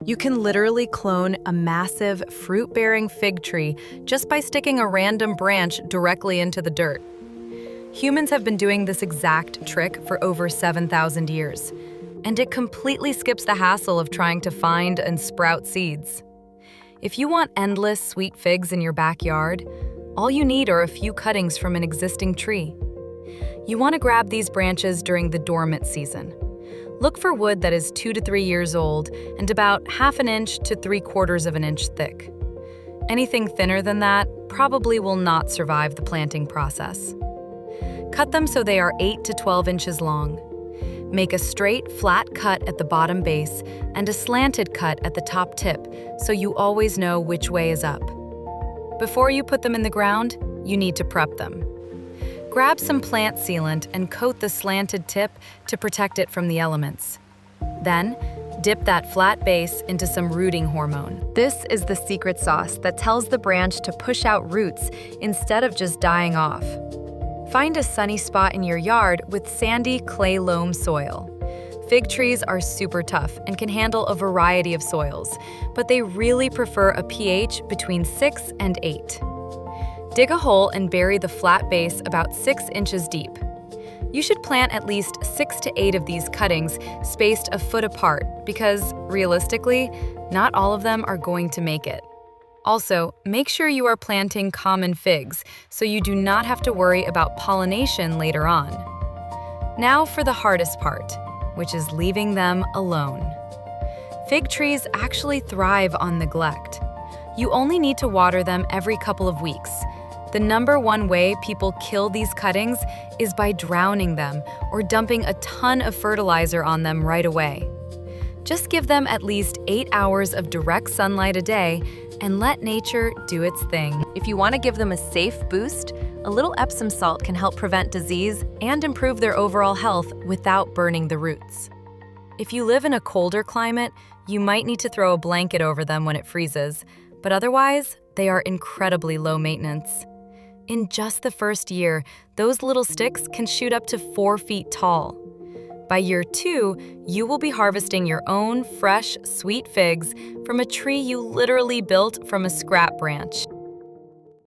You can literally clone a massive fruit-bearing fig tree just by sticking a random branch directly into the dirt. Humans have been doing this exact trick for over 7,000 years, and it completely skips the hassle of trying to find and sprout seeds. If you want endless sweet figs in your backyard, all you need are a few cuttings from an existing tree. You want to grab these branches during the dormant season. Look for wood that is 2 to 3 years old and about 1/2 inch to 3/4 of an inch thick. Anything thinner than that probably will not survive the planting process. Cut them so they are 8 to 12 inches long. Make a straight, flat cut at the bottom base and a slanted cut at the top tip so you always know which way is up. Before you put them in the ground, you need to prep them. Grab some plant sealant and coat the slanted tip to protect it from the elements. Then, dip that flat base into some rooting hormone. This is the secret sauce that tells the branch to push out roots instead of just dying off. Find a sunny spot in your yard with sandy clay loam soil. Fig trees are super tough and can handle a variety of soils, but they really prefer a pH between 6 and 8. Dig a hole and bury the flat base about 6 inches deep. You should plant at least 6 to 8 of these cuttings spaced a foot apart because, realistically, not all of them are going to make it. Also, make sure you are planting common figs so you do not have to worry about pollination later on. Now for the hardest part, which is leaving them alone. Fig trees actually thrive on neglect. You only need to water them every couple of weeks. The #1 way people kill these cuttings is by drowning them or dumping a ton of fertilizer on them right away. Just give them at least 8 hours of direct sunlight a day and let nature do its thing. If you want to give them a safe boost, a little Epsom salt can help prevent disease and improve their overall health without burning the roots. If you live in a colder climate, you might need to throw a blanket over them when it freezes, but otherwise, they are incredibly low maintenance. In just the first year, those little sticks can shoot up to 4 feet tall. By year 2, you will be harvesting your own fresh, sweet figs from a tree you literally built from a scrap branch.